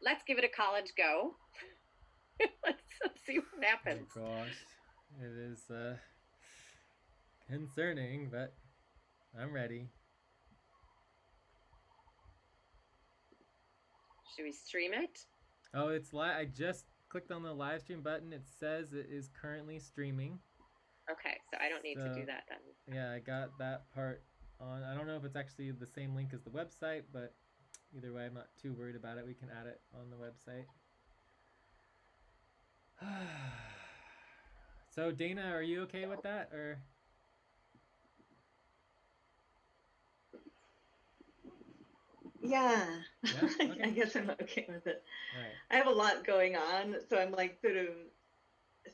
let's give it a college go. Let's see what happens. Oh gosh, it is concerning, but I'm ready. Should we stream it? Oh, it's live. I just clicked on the live stream button. It says it is currently streaming. Okay, so I don't need to do So, that then. yeah, I got that part on. I don't know if it's actually the same link as the website, but either way, I'm not too worried about it. We can add it on the website. So, Dana, are you okay with that? Or Yeah, yeah, I okay, guess I'm okay with it. all right, I have a lot going on, so I'm like sort of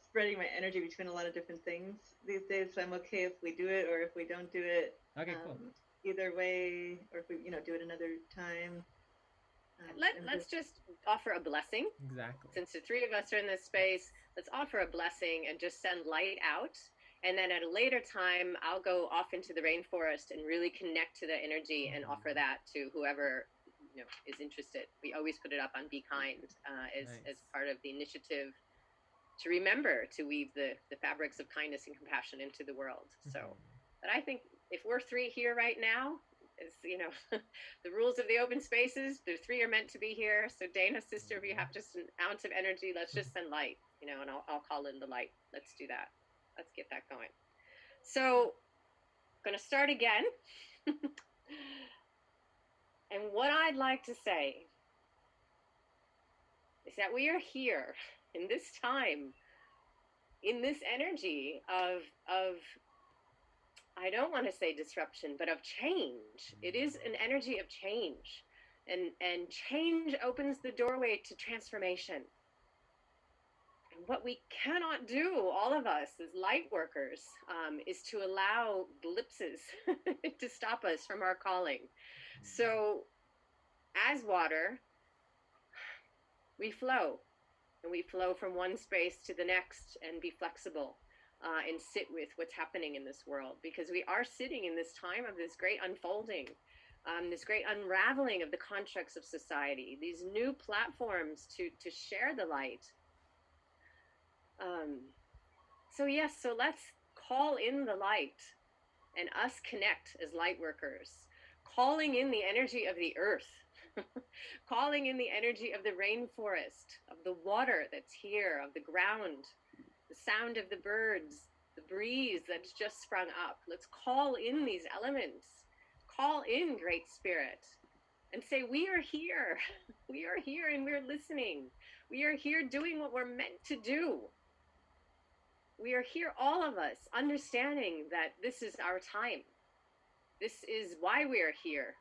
spreading my energy between a lot of different things these days. So I'm okay if we do it or if we don't do it. okay, cool. Either way, or if we, do it another time. Let's just offer a blessing. Exactly. Since the three of us are in this space, let's offer a blessing and just send light out. And then at a later time, I'll go off into the rainforest and really connect to the energy and offer that to whoever is interested. We always put it up on Be Kind as part of the initiative to remember to weave the fabrics of kindness and compassion into the world. So, but I think if we're three here right now, it's the rules of the open spaces. The three are meant to be here. So Dana, sister, if you have just an ounce of energy, let's just send light, and I'll call in the light. Let's do that. Let's get that going. So I'm going to start again. And what I'd like to say is that we are here in this time, in this energy of I don't want to say disruption, but of change. It is an energy of change. And change opens the doorway to transformation. And what we cannot do, all of us as light workers, is to allow glimpses to stop us from our calling. So as water, we flow. And we flow from one space to the next and be flexible. And sit with what's happening in this world, because we are sitting in this time of this great unfolding, this great unraveling of the constructs of society, these new platforms to share the light. So let's call in the light and us connect as light workers, calling in the energy of the earth, calling in the energy of the rainforest, of the water that's here, of the ground, the sound of the birds, the breeze that's just sprung up. Let's call in these elements, call in Great Spirit, and say, we are here. We are here and we're listening. We are here doing what we're meant to do. We are here, all of us, understanding that this is our time. This is why we are here,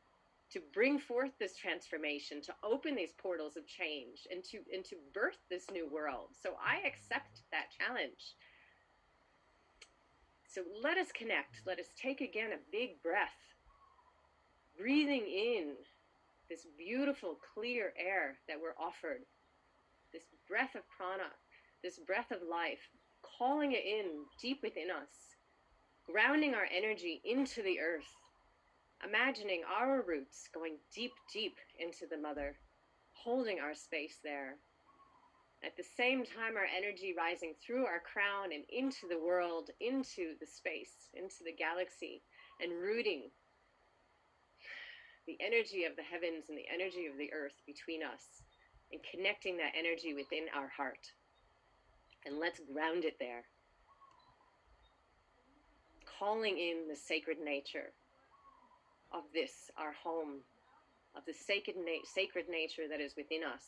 to bring forth this transformation, to open these portals of change, and to birth this new world. So I accept that challenge. So let us connect. Let us take again a big breath, breathing in this beautiful, clear air that we're offered, this breath of prana, this breath of life, calling it in deep within us, grounding our energy into the earth, imagining our roots going deep, deep into the mother, holding our space there. At the same time, our energy rising through our crown and into the world, into the space, into the galaxy, and rooting the energy of the heavens and the energy of the earth between us, and connecting that energy within our heart. And let's ground it there. Calling in the sacred nature of this, our home, of the sacred nature that is within us,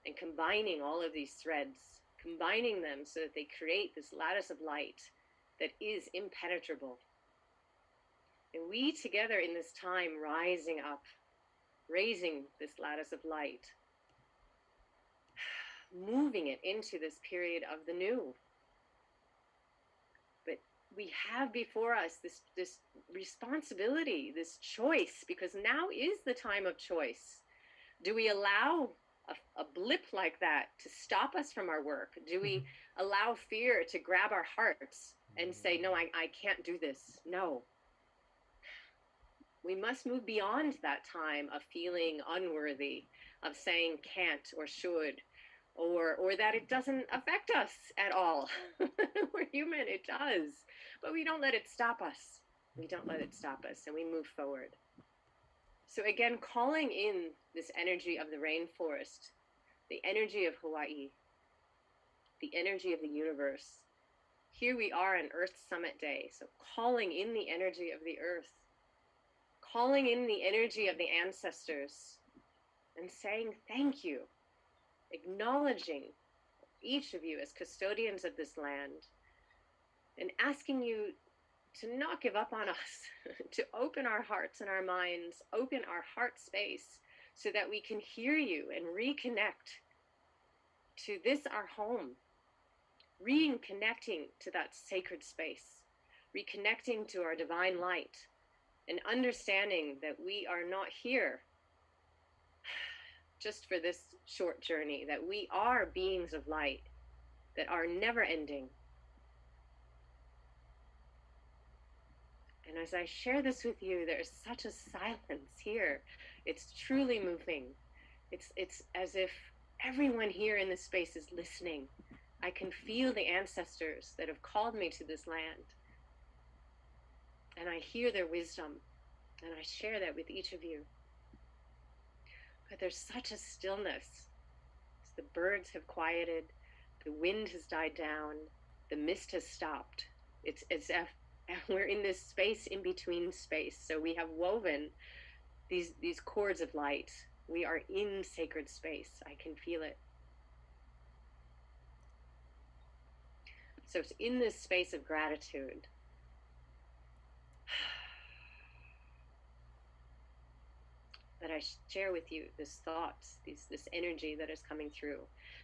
and combining all of these threads, combining them so that they create this lattice of light that is impenetrable. And we together in this time, rising up, raising this lattice of light, moving it into this period of the new. But we have before us this responsibility, this choice, because now is the time of choice. Do we allow a blip like that to stop us from our work? Do we allow fear to grab our hearts and say, no, I can't do this? No. We must move beyond that time of feeling unworthy, of saying can't or should, or that it doesn't affect us at all. We're human, it does. But we don't let it stop us. We don't let it stop us, and we move forward. So again, calling in this energy of the rainforest, the energy of Hawaii, the energy of the universe. Here we are on Earth Summit Day, so calling in the energy of the earth, calling in the energy of the ancestors, and saying thank you, acknowledging each of you as custodians of this land, and asking you to not give up on us, to open our hearts and our minds, open our heart space, so that we can hear you and reconnect to this, our home, reconnecting to that sacred space, reconnecting to our divine light, and understanding that we are not here just for this short journey, that we are beings of light that are never ending. And as I share this with you, there's such a silence here. It's truly moving. It's as if everyone here in this space is listening. I can feel the ancestors that have called me to this land. And I hear their wisdom. And I share that with each of you. But there's such a stillness. The birds have quieted. The wind has died down. The mist has stopped. It's as if we're in this space in between space. So we have woven these cords of light. We are in sacred space. I can feel it. So it's in this space of gratitude that I share with you this thoughts, this energy that is coming through,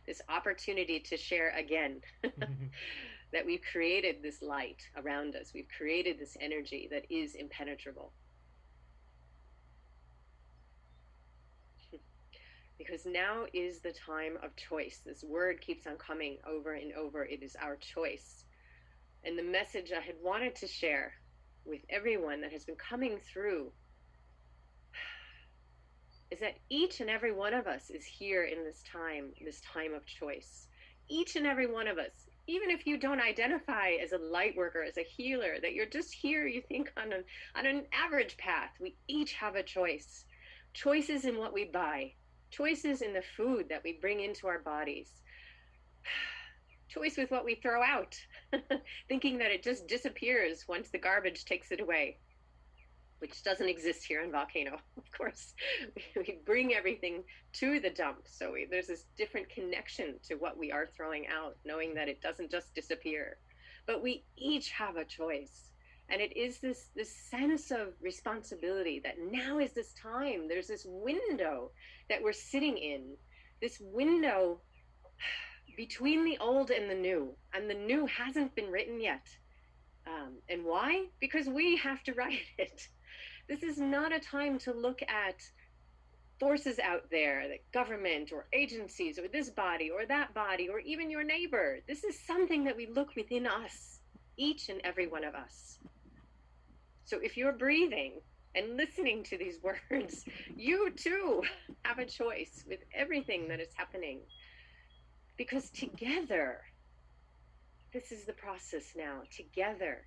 this opportunity to share again, that we've created this light around us. We've created this energy that is impenetrable. Because now is the time of choice. This word keeps on coming over and over. It is our choice. And the message I had wanted to share with everyone that has been coming through is that each and every one of us is here in this time of choice. Each and every one of us, even if you don't identify as a light worker, as a healer, that you're just here, you think on an average path, we each have a choice. Choices in what we buy, choices in the food that we bring into our bodies, choice with what we throw out, thinking that it just disappears once the garbage takes it away, which doesn't exist here in Volcano. Of course, we bring everything to the dump. So there's this different connection to what we are throwing out, knowing that it doesn't just disappear. But we each have a choice. And it is this sense of responsibility that now is this time. There's this window that we're sitting in, this window between the old and the new new hasn't been written yet. And why? Because we have to write it. This is not a time to look at forces out there, the government or agencies or this body or that body or even your neighbor. This is something that we look within us, each and every one of us. So if you're breathing and listening to these words, you too have a choice with everything that is happening. Because together, this is the process now, together,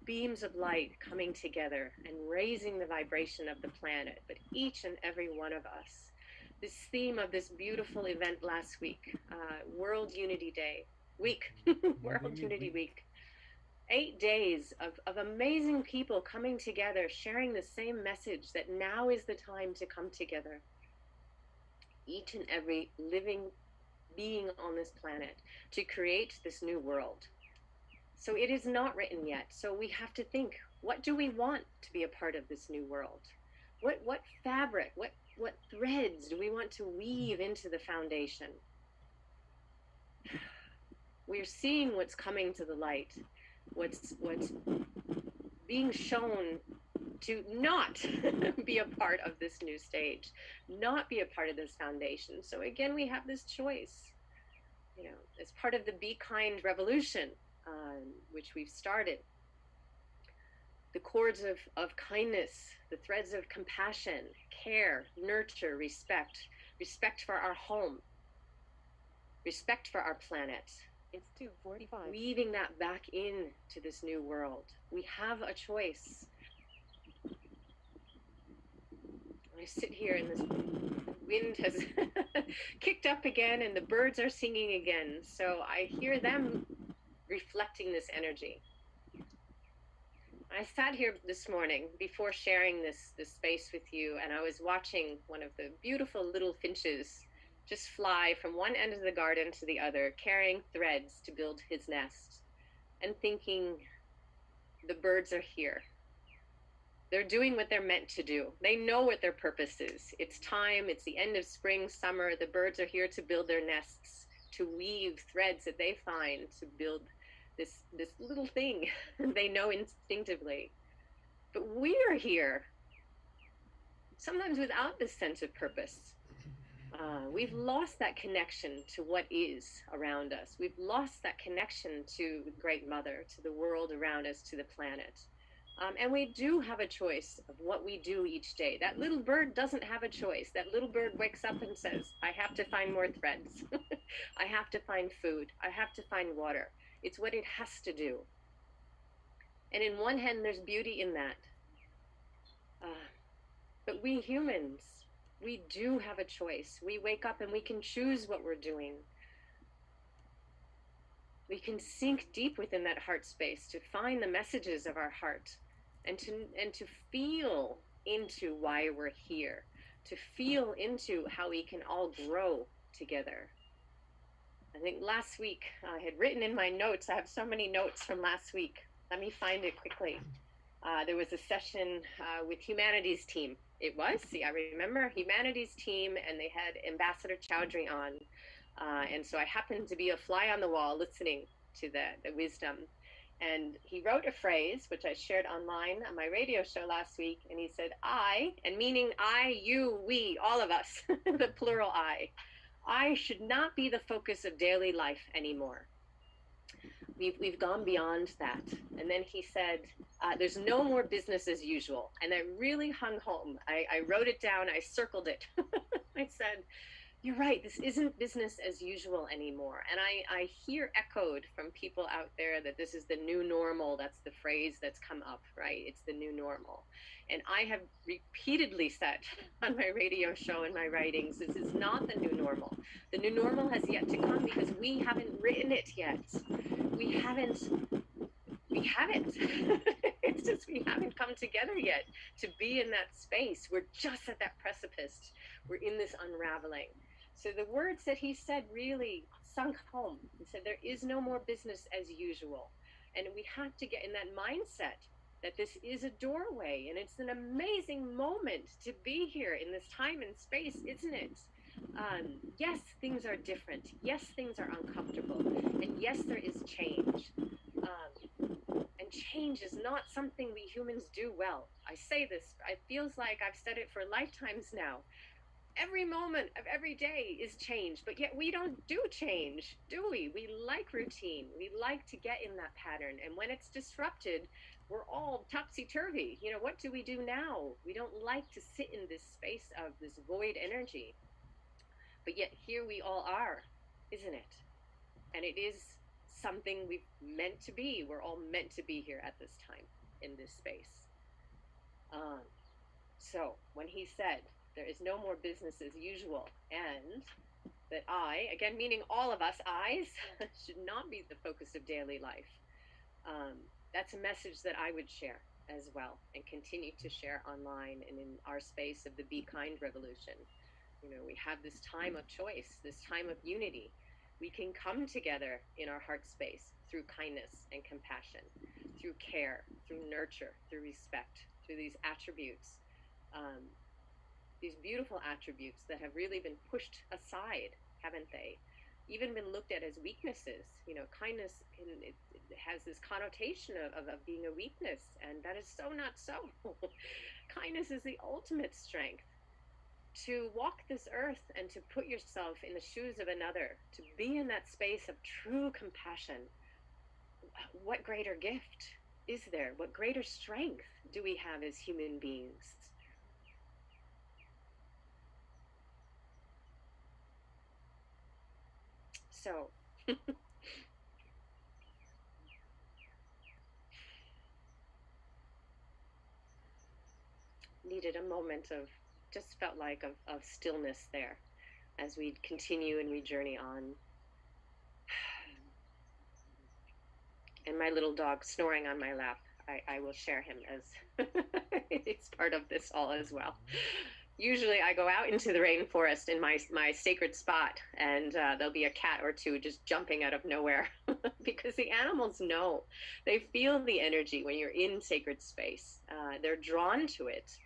beams of light coming together and raising the vibration of the planet, but each and every one of us. This theme of this beautiful event last week, World Unity Day, week, World Unity Week. 8 days of amazing people coming together, sharing the same message that now is the time to come together. Each and every living being on this planet to create this new world. So it is not written yet. So we have to think, what do we want to be a part of this new world? What fabric, what threads do we want to weave into the foundation? We're seeing what's coming to the light, what's being shown to not be a part of this new stage, not be a part of this foundation. So again, we have this choice, as part of the Be Kind revolution, which we've started. The cords of kindness, the threads of compassion, care, nurture, respect respect for our home, respect for our planet. It's 2:45. Weaving that back into this new world. We have a choice. I sit here and this wind has kicked up again and the birds are singing again. So I hear them reflecting this energy. I sat here this morning before sharing this space with you, and I was watching one of the beautiful little finches just fly from one end of the garden to the other, carrying threads to build his nest, and thinking, the birds are here. They're doing what they're meant to do. They know what their purpose is. It's time, it's the end of spring, summer. The birds are here to build their nests, to weave threads that they find to build this little thing they know instinctively. But we are here, sometimes without this sense of purpose. We've lost that connection to what is around us. We've lost that connection to Great Mother, to the world around us, to the planet. And we do have a choice of what we do each day. That little bird doesn't have a choice. That little bird wakes up and says, I have to find more threads. I have to find food. I have to find water. It's what it has to do. And in one hand, there's beauty in that. But we humans, we do have a choice. We wake up and we can choose what we're doing. We can sink deep within that heart space to find the messages of our heart and to feel into why we're here, to feel into how we can all grow together. I think last week I had written in my notes, I have so many notes from last week. Let me find it quickly. There was a session with Humanities Team. It was, I remember, Humanities Team, and they had Ambassador Chowdhury on. And so I happened to be a fly on the wall listening to the wisdom. And he wrote a phrase, which I shared online on my radio show last week. And he said, I, and meaning I, you, we, all of us, the plural I should not be the focus of daily life anymore. We've gone beyond that. And then he said, there's no more business as usual. And that really hung home. I wrote it down. I circled it. I said, you're right, this isn't business as usual anymore. And I hear echoed from people out there that this is the new normal. That's the phrase that's come up, right? It's the new normal. And I have repeatedly said on my radio show and my writings, this is not the new normal. The new normal has yet to come because we haven't written it yet. We haven't. It's just we haven't come together yet to be in that space. We're just at that precipice. We're in this unraveling. So the words that he said really sunk home. He said, there is no more business as usual. And we have to get in that mindset that this is a doorway and it's an amazing moment to be here in this time and space, isn't it? Yes, things are different. Yes, things are uncomfortable. And yes, there is change. And change is not something we humans do well. I say this, it feels like I've said it for lifetimes now. Every moment of every day is change, but yet we don't do change, do we? We like routine. We like to get in that pattern. And when it's disrupted, we're all topsy-turvy. You know, what do we do now? We don't like to sit in this space of this void energy. But yet here we all are, isn't it? And it is something we've meant to be. We're all meant to be here at this time in this space. So when he said, there is no more business as usual, and that I, again meaning all of us, I's, should not be the focus of daily life. That's a message that I would share as well and continue to share online and in our space of the Be Kind revolution. You know, we have this time of choice, this time of unity. We can come together in our heart space through kindness and compassion, through care, through nurture, through respect, through these attributes. These beautiful attributes that have really been pushed aside, haven't they? Even been looked at as weaknesses. You know, kindness it has this connotation of being a weakness, and that is so not so. Kindness is the ultimate strength. To walk this earth and to put yourself in the shoes of another, to be in that space of true compassion, what greater gift is there? What greater strength do we have as human beings? So needed a moment of, just felt like of stillness there as we continue and we journey on. And my little dog snoring on my lap, I will share him as it's part of this all as well. Usually I go out into the rainforest in my sacred spot, and there'll be a cat or two just jumping out of nowhere because the animals know. They feel the energy when you're in sacred space. They're drawn to it.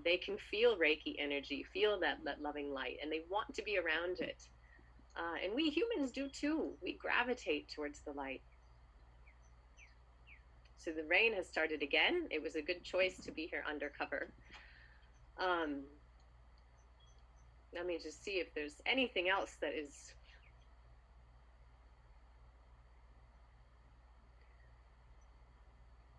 They can feel Reiki energy, feel that loving light, and they want to be around it. And we humans do too. We gravitate towards the light. So the rain has started again. It was a good choice to be here undercover. Let me just see if there's anything else that is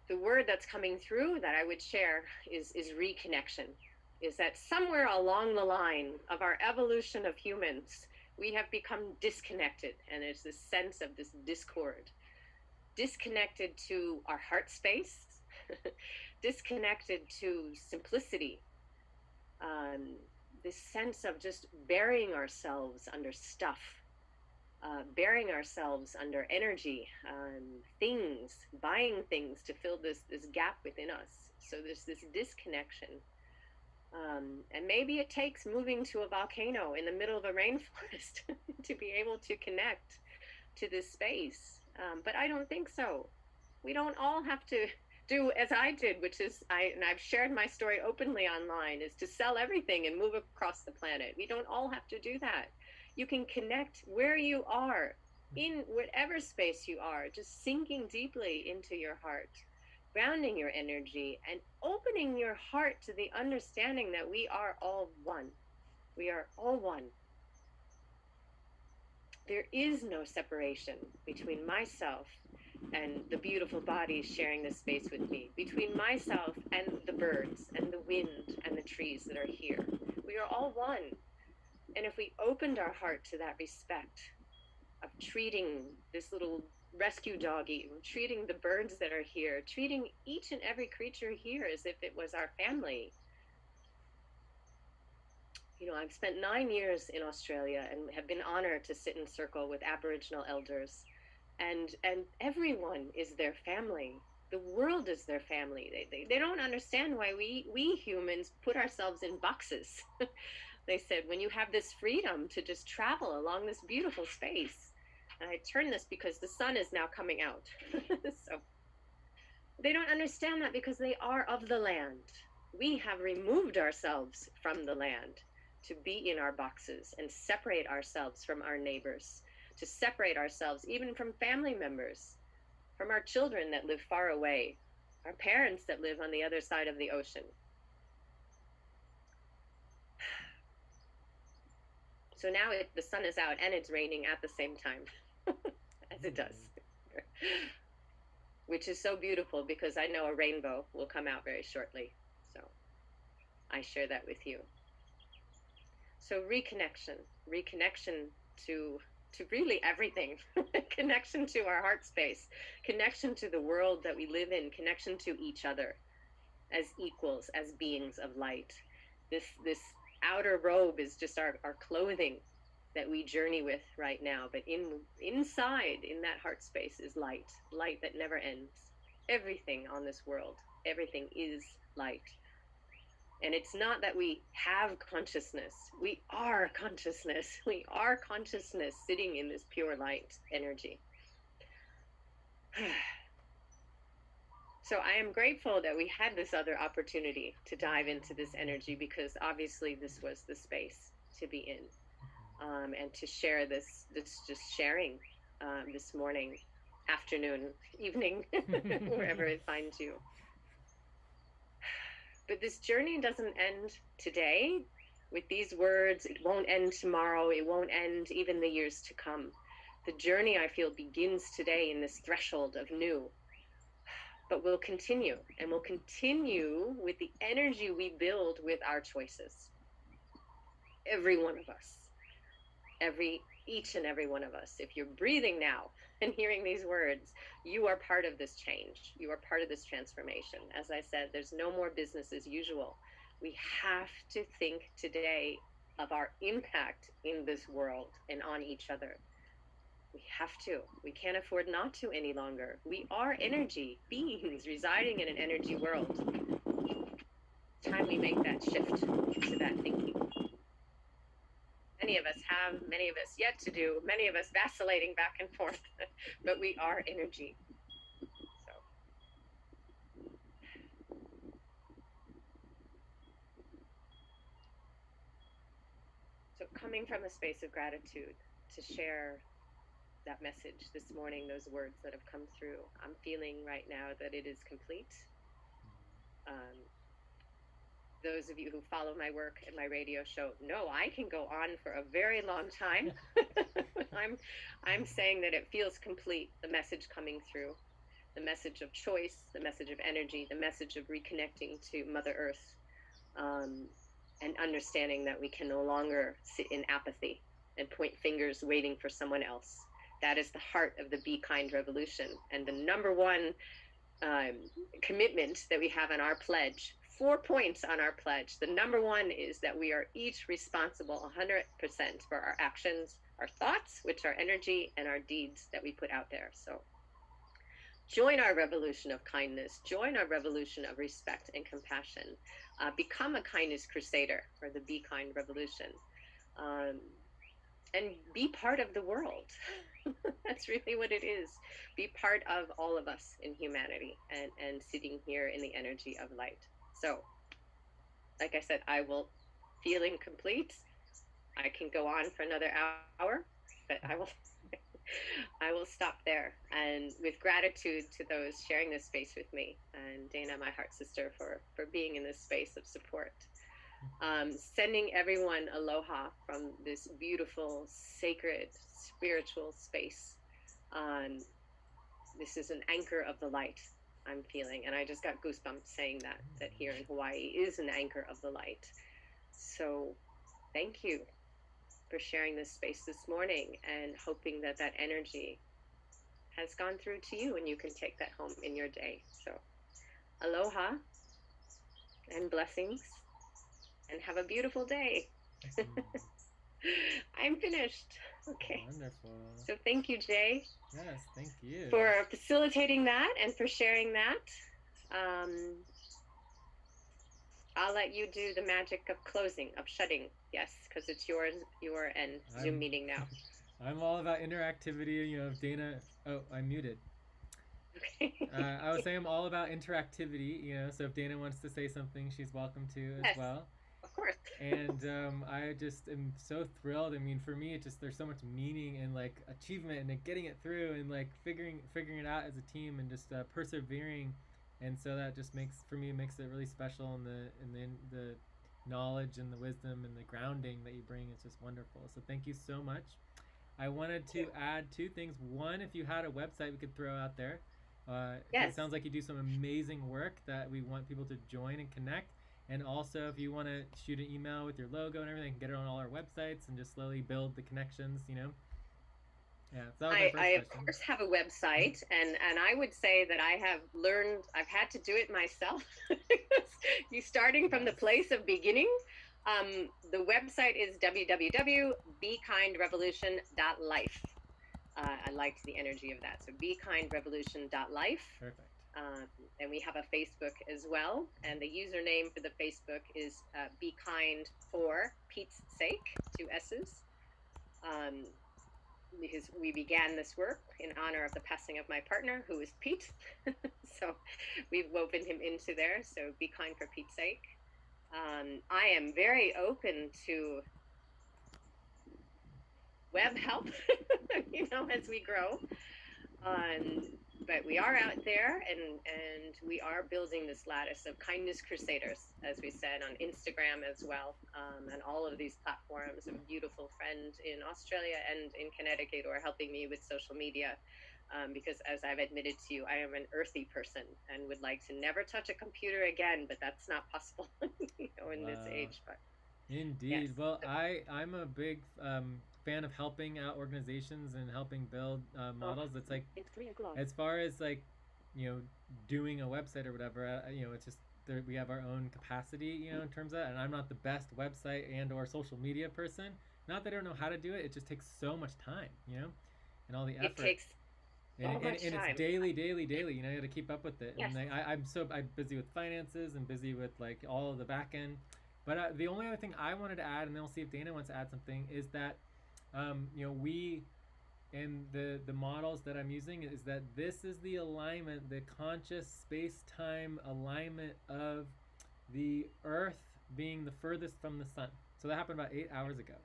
the word that's coming through that I would share is reconnection. Is that somewhere along the line of our evolution of humans, we have become disconnected, and there's this sense of this discord. Disconnected to our heart space, disconnected to simplicity, this sense of just burying ourselves under stuff, burying ourselves under energy, things, buying things to fill this gap within us. So there's this disconnection. And maybe it takes moving to a volcano in the middle of a rainforest to be able to connect to this space. But I don't think so. We don't all have to do as I did, which is and I've shared my story openly online, is to sell everything and move across the planet. We don't all have to do that. You can connect where you are, in whatever space you are, just sinking deeply into your heart, grounding your energy, and opening your heart to the understanding that we are all one. We are all one. There is no separation between myself and the beautiful bodies sharing this space with me, between myself and the birds and the wind and the trees that are here. We are all one. And if we opened our heart to that respect of treating this little rescue doggy, treating the birds that are here, treating each and every creature here as if it was our family. You know, I've spent 9 years in Australia and have been honored to sit in circle with Aboriginal elders, and everyone is their family. The world is their family. They don't understand why we humans put ourselves in boxes. They said, when you have this freedom to just travel along this beautiful space, and I turn this because the sun is now coming out. So they don't understand that because they are of the land. We have removed ourselves from the land to be in our boxes and separate ourselves from our neighbors, to separate ourselves even from family members, from our children that live far away, our parents that live on the other side of the ocean. So now the sun is out and it's raining at the same time, as it does, which is so beautiful because I know a rainbow will come out very shortly. So I share that with you. So reconnection to really everything, connection to our heart space, connection to the world that we live in, connection to each other as equals, as beings of light. This outer robe is just our clothing that we journey with right now, but inside in that heart space is light that never ends. Everything on this world, everything is light. And it's not that we have consciousness. We are consciousness. We are consciousness sitting in this pure light energy. So I am grateful that we had this other opportunity to dive into this energy, because obviously this was the space to be in, and to share this just sharing this morning, afternoon, evening, wherever it finds you. But this journey doesn't end today with these words. It won't end tomorrow. It won't end even the years to come. The journey, I feel, begins today in this threshold of new. But we'll continue, and we'll continue with the energy we build with our choices. Every one of us. each and every one of us. If you're breathing now and hearing these words, you are part of this change. You are part of this transformation. As I said, there's no more business as usual. We have to think today of our impact in this world and on each other. We have to. We can't afford not to any longer. We are energy beings residing in an energy world. It's time we make that shift to that thinking. Many of us have, many of us yet to do, many of us vacillating back and forth, but we are energy. So coming from a space of gratitude to share that message this morning, those words that have come through, I'm feeling right now that it is complete. Those of you who follow my work and my radio show know I can go on for a very long time. I'm saying that it feels complete, the message coming through, the message of choice, the message of energy, the message of reconnecting to Mother Earth, and understanding that we can no longer sit in apathy and point fingers waiting for someone else. That is the heart of the Be Kind revolution. And the number one commitment that we have on our pledge, 4 points on our pledge. The number one is that we are each responsible 100% for our actions, our thoughts, which are energy, and our deeds that we put out there. So join our revolution of kindness, join our revolution of respect and compassion, become a kindness crusader for the Be Kind revolution, and be part of the world. That's really what it is. Be part of all of us in humanity and sitting here in the energy of light. So, like I said, I will feel incomplete. I can go on for another hour, but I will stop there. And with gratitude to those sharing this space with me, and Dana, my heart sister, for being in this space of support. Sending everyone aloha from this beautiful, sacred, spiritual space. This is an anchor of the light, I'm feeling, and I just got goosebumps saying that here in Hawaii is an anchor of the light. So thank you for sharing this space this morning, and hoping that that energy has gone through to you and you can take that home in your day. So aloha and blessings, and have a beautiful day. I'm finished. Okay. Wonderful. So thank you, Jay. Yes, thank you. For facilitating that and for sharing that. I'll let you do the magic of closing, of shutting. Yes, because it's your end Zoom meeting now. I'm all about interactivity. You know, if Dana... Oh, I'm muted. Okay. I was saying I'm all about interactivity, you know, so if Dana wants to say something, she's welcome to as well. Of course. And I just am so thrilled. I mean, for me, it just, there's so much meaning and like achievement and getting it through and like figuring it out as a team and just persevering. And so that just makes it really special, and the knowledge and the wisdom and the grounding that you bring is just wonderful. So thank you so much. I wanted to add 2 things. One, if you had a website we could throw out there. Yes. It sounds like you do some amazing work that we want people to join and connect. And also, if you want to shoot an email with your logo and everything, get it on all our websites and just slowly build the connections, you know? Yeah, so that was my first question. Of course have a website, and I would say that I've had to do it myself. You starting from the place of beginning. The website is www.bekindrevolution.life. I liked the energy of that. So bekindrevolution.life. Perfect. And we have a Facebook as well. And the username for the Facebook is Be Kind for Pete's Sake, 2 S's. Because we began this work in honor of the passing of my partner, who is Pete. So we've woven him into there. So Be Kind for Pete's Sake. I am very open to web help, you know, as we grow. But we are out there, and we are building this lattice of kindness crusaders, as we said, on Instagram as well, and all of these platforms. A beautiful friend in Australia and in Connecticut who are helping me with social media, because as I've admitted to you, I am an earthy person and would like to never touch a computer again, but that's not possible, you know, in this age. But indeed. Yes. Well, I'm a big fan of helping out organizations and helping build models. It's like, as far as like, doing a website or whatever, it's just we have our own capacity, in terms of that. And I'm not the best website and or social media person. Not that I don't know how to do it. It just takes so much time, and all the effort. It takes so much and time. It's daily. You got to keep up with it. Yes. And I'm busy with finances and busy with like all of the back end. But the only other thing I wanted to add, and then we'll see if Dana wants to add something, is that we and the models that I'm using is that this is the alignment, the conscious space-time alignment of the Earth being the furthest from the sun. So that happened about 8 hours ago.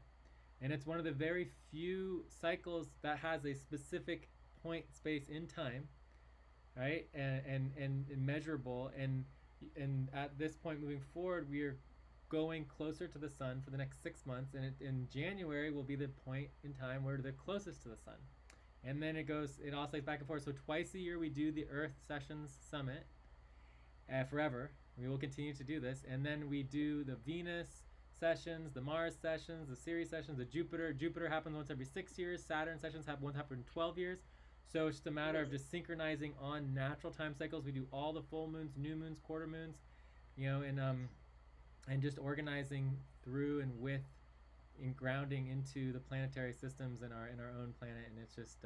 And it's one of the very few cycles that has a specific point space in time, right? And measurable. And at this point moving forward, we are going closer to the sun for the next 6 months, and in January will be the point in time where they're closest to the sun. And then it oscillates back and forth. So twice a year we do the Earth Sessions Summit, forever. We will continue to do this. And then we do the Venus sessions, the Mars sessions, the Ceres sessions, the Jupiter happens once every 6 years. Saturn sessions happen once every 12 years. So it's just a matter of just synchronizing on natural time cycles. We do all the full moons, new moons, quarter moons, and just organizing through and with and grounding into the planetary systems in our own planet. And it's just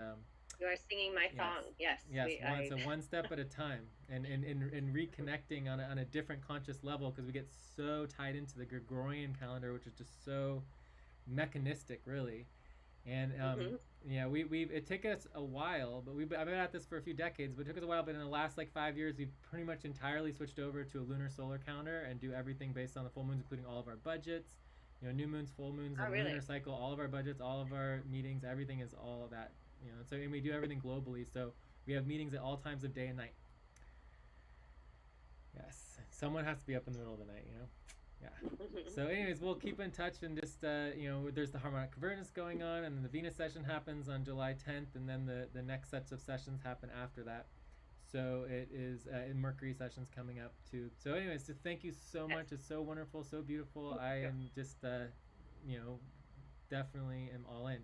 you are singing my song. Yes. So one step at a time, and reconnecting on a different conscious level, because we get so tied into the Gregorian calendar, which is just so mechanistic, really. And it took us a while, but I've been at this for a few decades, but it took us a while. But in the last 5 years, we've pretty much entirely switched over to a lunar solar calendar and do everything based on the full moons, including all of our budgets, new moons, full moons, and lunar cycle, all of our budgets, all of our meetings, everything is all of that. So, and we do everything globally. So we have meetings at all times of day and night. Yes, someone has to be up in the middle of the night, Yeah. So anyways, we'll keep in touch, and just there's the harmonic convergence going on, and then the Venus session happens on July 10th, and then the next sets of sessions happen after that. So it is in Mercury sessions coming up too. So anyways, just thank you so much. It's so wonderful, so beautiful. I am just definitely am all in.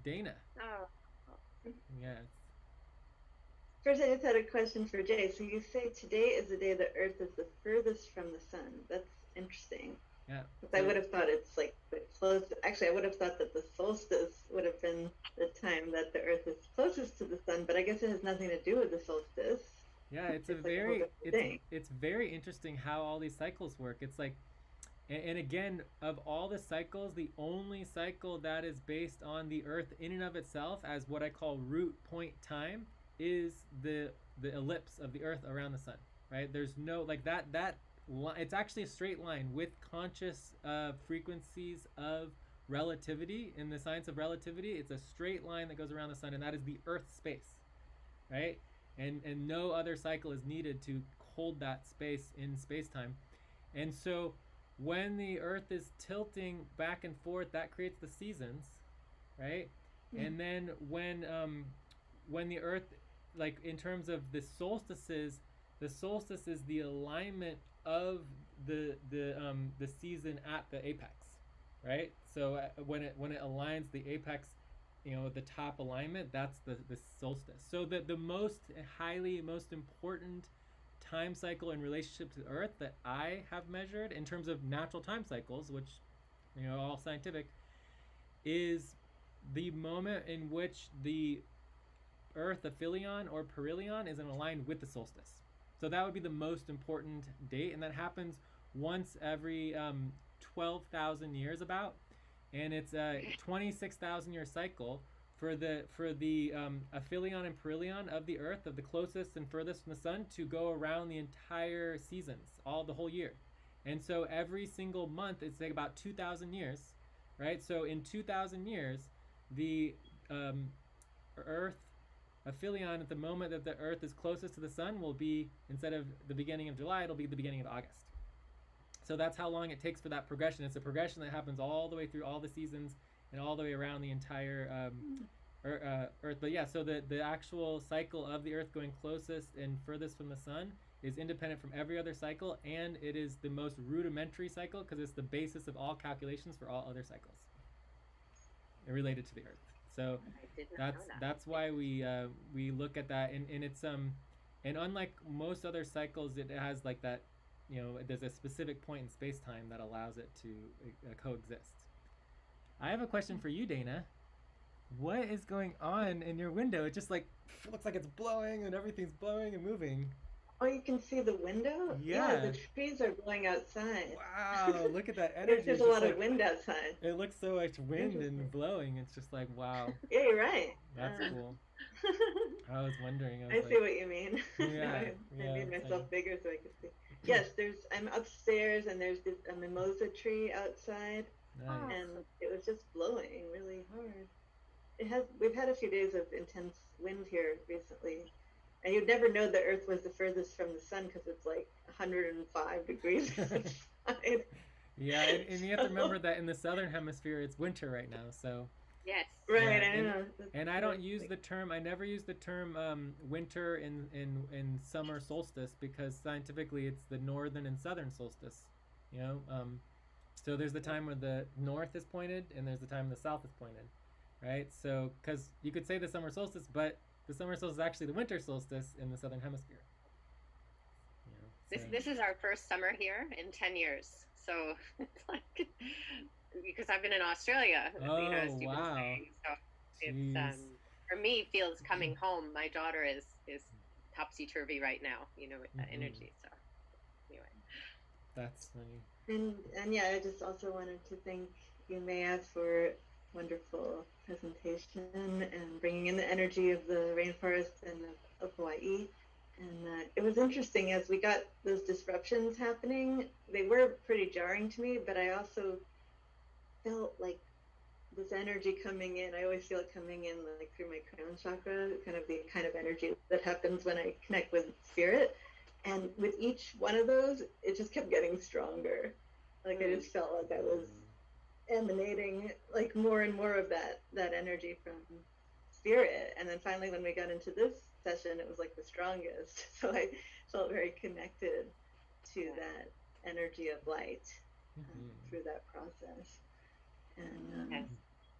Dana. Oh. Yes. First, I just had a question for Jay. So you say today is the day the Earth is the furthest from the sun. That's interesting. Yeah. I would have thought it's like the closest. Actually, I would have thought that the solstice would have been the time that the Earth is closest to the sun, but I guess it has nothing to do with the solstice. Yeah, it's very interesting how all these cycles work. It's like, and again, of all the cycles, the only cycle that is based on the Earth in and of itself as what I call root point time is the ellipse of the Earth around the sun, right? There's no, like that it's actually a straight line with conscious frequencies of relativity. In the science of relativity, it's a straight line that goes around the sun, and that is the Earth space, right? And no other cycle is needed to hold that space in space-time. And so when the Earth is tilting back and forth, that creates the seasons, right? Mm-hmm. And then when the Earth, like in terms of the solstices is the alignment of the season at the apex, right? So when it aligns the apex, the top alignment, that's the solstice. So the most important time cycle in relationship to the Earth that I have measured in terms of natural time cycles, which all scientific, is the moment in which the Earth aphelion or perihelion is aligned with the solstice. So that would be the most important date, and that happens once every 12,000 years about, and it's a 26,000 year cycle for the aphelion and perihelion of the Earth, of the closest and furthest from the sun, to go around the entire seasons, the whole year. And so every single month, it's like about 2,000 years, right? So in 2,000 years, the Earth aphelion at the moment that the Earth is closest to the sun will be, instead of the beginning of July, it'll be the beginning of August. So that's how long it takes for that progression. It's a progression that happens all the way through all the seasons and all the way around the entire Earth. But yeah, so the actual cycle of the Earth going closest and furthest from the sun is independent from every other cycle, and it is the most rudimentary cycle because it's the basis of all calculations for all other cycles. related to the Earth. So I did not know that. that's why we look at that, and it's and unlike most other cycles, it has like that, you know, there's a specific point in space time that allows it to coexist. I have a question for you, Dana. What is going on in your window? It just like looks like it's blowing and everything's blowing and moving. Oh, you can see the window? Yeah, Yeah. the trees are blowing outside. Wow, look at that Yes, energy. there's It's a just lot of like wind outside. it looks so much wind and Interesting. blowing. It's just like wow. Yeah, you're right. That's cool. I was wondering. I was I like, see what you mean. yeah, I yeah, made it's myself bigger so I could see. Yes, I'm upstairs and there's this a mimosa tree outside, nice. and it was just blowing really hard. We've had a few days of intense wind here recently, and you'd never know the Earth was the furthest from the sun because it's like 105 degrees outside. Yeah, and you have to remember that in the southern hemisphere it's winter right now, so Yes. Right, yeah, I know. and I don't use the term. I never use the term winter in summer solstice because scientifically it's the northern and southern solstice. You know, so there's the time where the north is pointed and there's the time the south is pointed, right? So because you could say the summer solstice, but the summer solstice is actually the winter solstice in the southern hemisphere. You know, so. This is our first summer here in 10 years. So it's like, because I've been in Australia, Oh, you know, as you've been wow. saying. So it's, Jeez. for me, feels coming home. My daughter is topsy-turvy right now, you know, with that energy. So anyway. That's funny. And yeah, I just also wanted to thank you, Maya, for wonderful presentation and bringing in the energy of the rainforest and of Hawaii. And it was interesting as we got those disruptions happening. They were pretty jarring to me, but I also felt like this energy coming in. I always feel it coming in like through my crown chakra, kind of the kind of energy that happens when I connect with spirit. And with each one of those, it just kept getting stronger. Like I just felt like I was emanating like more and more of that energy from spirit. And then finally when we got into this session, it was like the strongest. So I felt very connected to that energy of light through that process. And yes,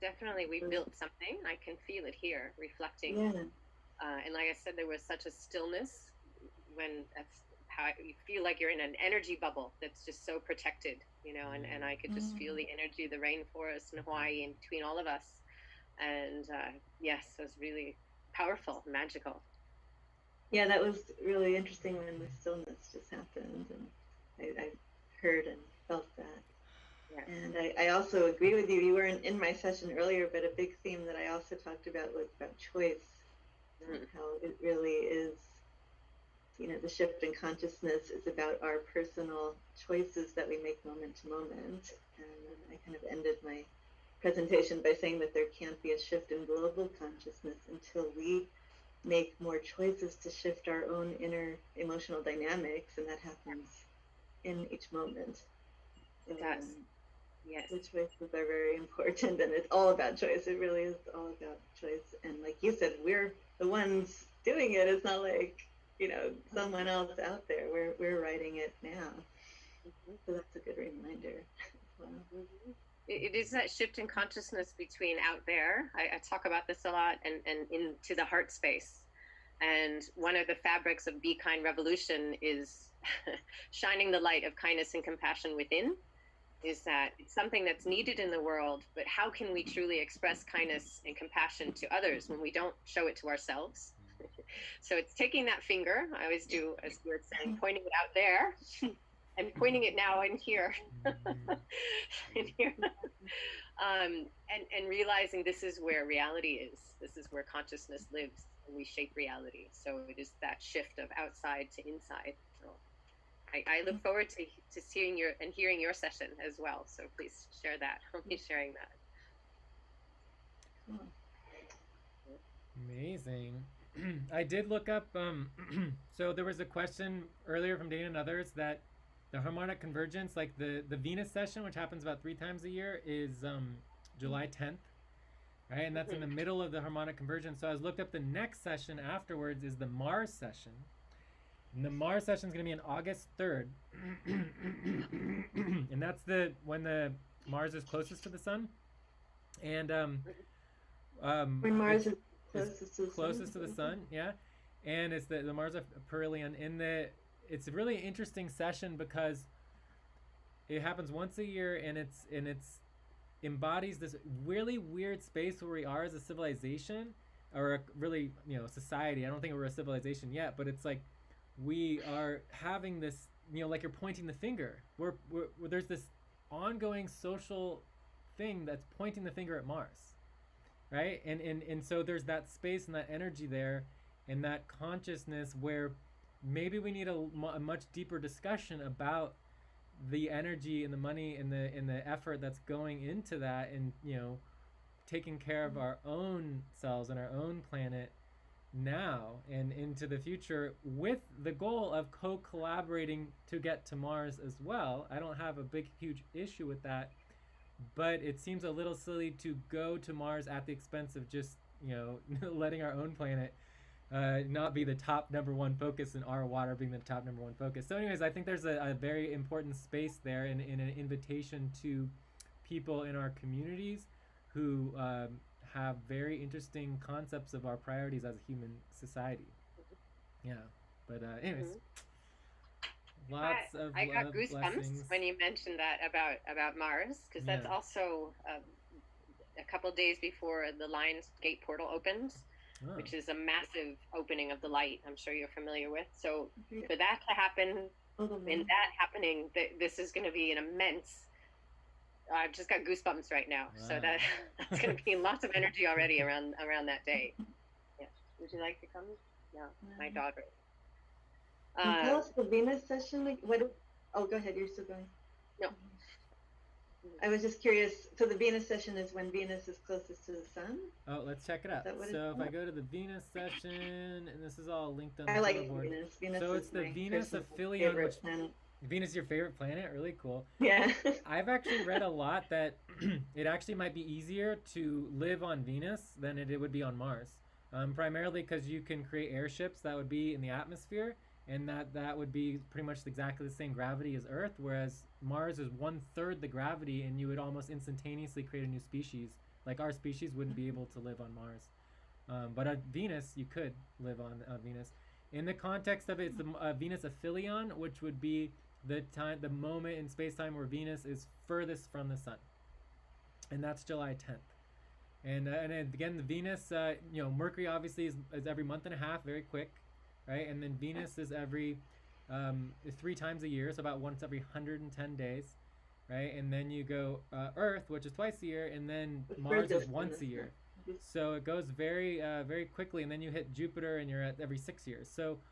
definitely we built something. I can feel it here reflecting. Yeah. And like I said, there was such a stillness when that's how you feel like you're in an energy bubble that's just so protected, you know, and I could just feel the energy of the rainforest in Hawaii in between all of us. And yes, it was really powerful, magical. Yeah, that was really interesting when the stillness just happened, and I heard and felt that. Yeah. And I also agree with you. You weren't in my session earlier, but a big theme that I also talked about was about choice, how it really is, you know, the shift in consciousness is about our personal choices that we make moment to moment. And I kind of ended my presentation by saying that there can't be a shift in global consciousness until we make more choices to shift our own inner emotional dynamics, and that happens in each moment. It does. Yes. The choices are very important, and it's all about choice. It really is all about choice. And like you said, we're the ones doing it. It's not like, you know, someone else out there. We're writing it now. So that's a good reminder as well. It is that shift in consciousness between out there. I talk about this a lot, and into the heart space. And one of the fabrics of Be Kind Revolution is shining the light of kindness and compassion within. Is that it's something that's needed in the world, but how can we truly express kindness and compassion to others when we don't show it to ourselves? So it's taking that finger, I always do, as you were saying, pointing it out there and pointing it now in here. In here. And realizing this is where reality is. This is where consciousness lives, and we shape reality. So it is that shift of outside to inside. So I look forward to seeing hearing your session as well. So please share that. I'll be sharing that. Amazing. I did look up. So there was a question earlier from Dana and others that the harmonic convergence, like the Venus session, which happens about 3 times a year, is July 10th, right? And that's in the middle of the harmonic convergence. So I was looked up the next session afterwards is the Mars session. And the Mars session is going to be on August 3rd. And that's when the Mars is closest to the sun. And When Mars is it's closest to the closest to sun. the sun, yeah, and it's the Mars of perihelion. In the It's a really interesting session because it happens once a year, and it's embodies this really weird space where we are as a civilization, or a really, society. I don't think we're a civilization yet, but it's like we are having this, like you're pointing the finger. There's this ongoing social thing that's pointing the finger at Mars, right? And so there's that space and that energy there, and that consciousness where maybe we need a much deeper discussion about the energy and the money and the effort that's going into that, and taking care of our own selves and our own planet now and into the future, with the goal of co-collaborating to get to Mars as well. I don't have a big huge issue with that, but it seems a little silly to go to Mars at the expense of just letting our own planet not be the top number one focus, and our water being the top number one focus. So anyways, I think there's a very important space there, in an invitation to people in our communities who have very interesting concepts of our priorities as a human society. Yeah, but anyways, lots of I got love, goosebumps blessings. when you mentioned that about Mars, because that's Yeah. also a couple days before the Lions Gate portal opens, Oh. which is a massive opening of the light. I'm sure you're familiar with. So for that to happen, and that happening, this is going to be an immense. I've just got goosebumps right now. Wow. So that's going to be lots of energy already around that day. Yeah. Would you like to come? Yeah, my daughter. Tell us the Venus session. Like, what? Oh, go ahead. You're still going. No. I was just curious. So the Venus session is when Venus is closest to the sun? Oh, let's check it out. So if I go to the Venus session, and this is all linked on the I like board. Venus. Venus so is it's the my Venus personal aphelion, favorite planet. Venus is your favorite planet? Really cool. Yeah. I've actually read a lot that it actually might be easier to live on Venus than it would be on Mars. Primarily because you can create airships that would be in the atmosphere, and that would be pretty much exactly the same gravity as Earth, whereas Mars is 1/3 the gravity, and you would almost instantaneously create a new species. Like our species wouldn't be able to live on Mars. But on Venus, you could live on Venus. In the context of it, it's the Venus aphelion, which would be the moment in space-time where Venus is furthest from the sun, and that's July 10th. And again, the Venus, Mercury obviously is every month and a half, very quick, right? And then Venus is every 3 times a year, so about once every 110 days, right? And then you go Earth, which is twice a year, and then Mars is once a year. So it goes very very quickly, and then you hit Jupiter, and you're at every 6 years. So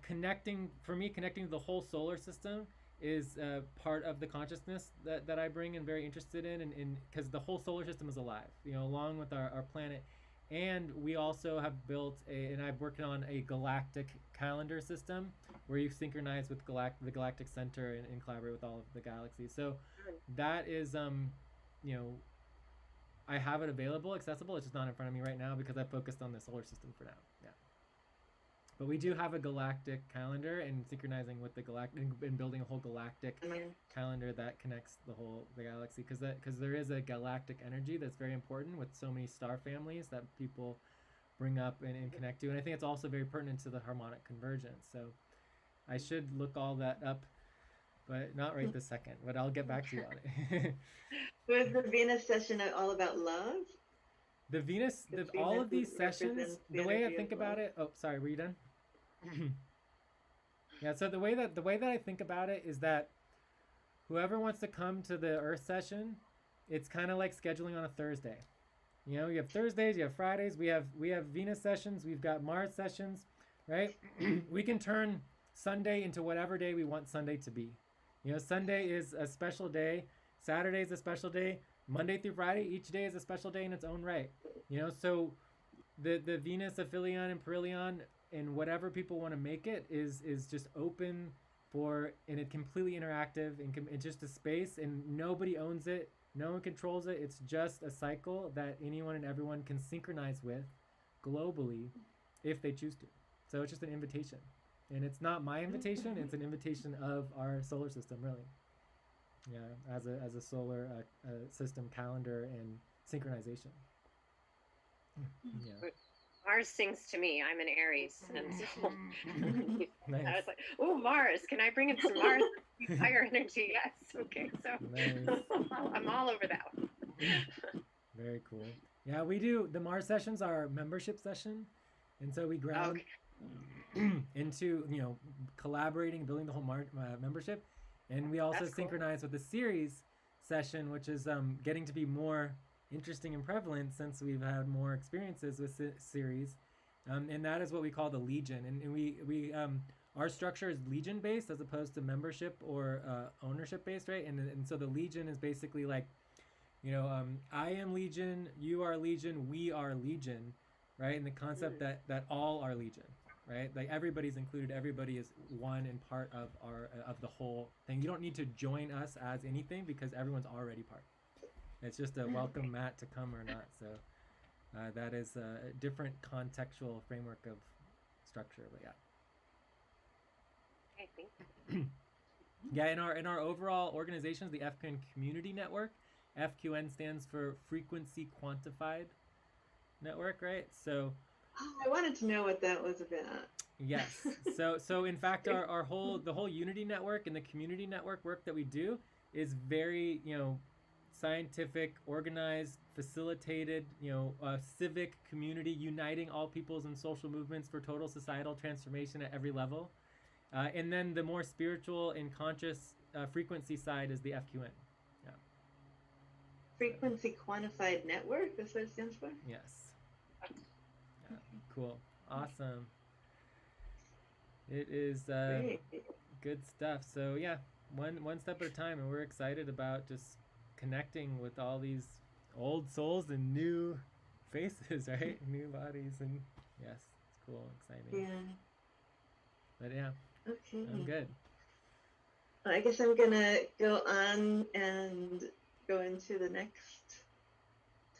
connecting to the whole solar system is part of the consciousness that I bring and very interested in, and because the whole solar system is alive, along with our planet. And we also have built and I've worked on a galactic calendar system where you synchronize with the galactic center, and collaborate with all of the galaxies. So that is I have it available, accessible. It's just not in front of me right now because I focused on the solar system for now. Yeah. But we do have a galactic calendar, and synchronizing with the galactic, and building a whole galactic calendar that connects the galaxy, because there is a galactic energy that's very important with so many star families that people bring up and connect to. And I think it's also very pertinent to the harmonic convergence. So I should look all that up, but not right this second. But I'll get back to you on it. Was the Venus session all about love? The Venus, all of these sessions, the way I think about it. Oh, sorry, were you done? Yeah. So the way that I think about it is that whoever wants to come to the Earth session, it's kind of like scheduling on a Thursday. You have Thursdays, you have Fridays, we have Venus sessions, we've got Mars sessions, right? We can turn Sunday into whatever day we want Sunday to be. Sunday is a special day, Saturday is a special day, Monday through Friday, each day is a special day in its own right. So the Venus aphelion and perihelion, and whatever people want to make it, is just open for, and it's completely interactive, and it's just a space, and nobody owns it, no one controls it. It's just a cycle that anyone and everyone can synchronize with globally if they choose to. So it's just an invitation, and it's not my invitation, it's an invitation of our solar system, really. Yeah, as a solar system calendar and synchronization. Yeah. Mars sings to me. I'm an Aries, and so Nice. I was like, "Oh, Mars! Can I bring in some Mars fire energy?" Yes. Okay. So Nice. I'm all over that one. Very cool. Yeah, we do the Mars sessions are membership session, and so we ground into collaborating, building the whole membership, and we also That's cool. synchronize with the series session, which is getting to be more interesting and prevalent since we've had more experiences with series, and that is what we call the Legion, and we our structure is Legion based as opposed to membership or ownership based, right? And so the Legion is basically like, I am Legion, you are Legion, we are Legion, right? And the concept that all are Legion, right? Like everybody's included, everybody is one and part of of the whole thing. You don't need to join us as anything because everyone's already part. It's just a welcome mat to come or not. So that is a different contextual framework of structure, but yeah. I think. Yeah, in our overall organizations, the FQN Community Network, FQN stands for Frequency Quantified Network, right? So I wanted to know what that was about. yes. So in fact our the whole Unity network and the community network work that we do is very, scientific, organized, facilitated, civic community, uniting all peoples and social movements for total societal transformation at every level. And then the more spiritual and conscious frequency side is the FQN. Yeah. Frequency Quantified Network, that's what it stands for? Yes. Yeah. Cool. Awesome. It is good stuff. So yeah, one step at a time, and we're excited about just connecting with all these old souls and new faces, right? New bodies, and yes, it's cool, exciting. Yeah. But yeah, Okay. I'm good. I guess I'm gonna go on and go into the next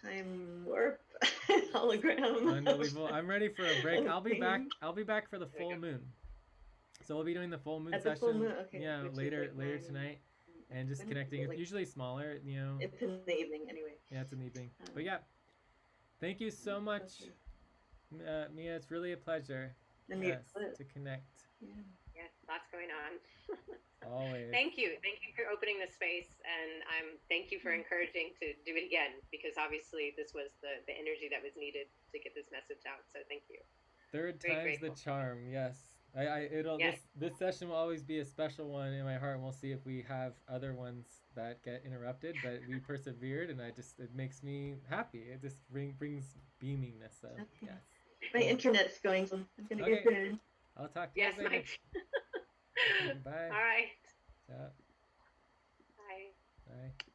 time warp hologram. Unbelievable. I'm ready for a break. I'll be back. I'll be back for the full moon. So we'll be doing the full moon At the session. full moon? Okay, yeah, which is later like later 9, tonight, and just connecting. It's usually smaller, It's in the evening anyway. Yeah, it's in the evening. But yeah, thank you so much, Mia. It's really a pleasure. Yes, to connect. Yes, lots going on. Always. Thank you for opening the space, and thank you for encouraging to do it again, because obviously this was the energy that was needed to get this message out. So thank you. Third time's the charm. Yes. This session will always be a special one in my heart, and we'll see if we have other ones that get interrupted, but we persevered, and it makes me happy. It just brings beamingness. So yes. My internet's going, so I'm gonna get going. I'll talk to you later. Mike. Bye. All right. Ciao. Bye. Bye.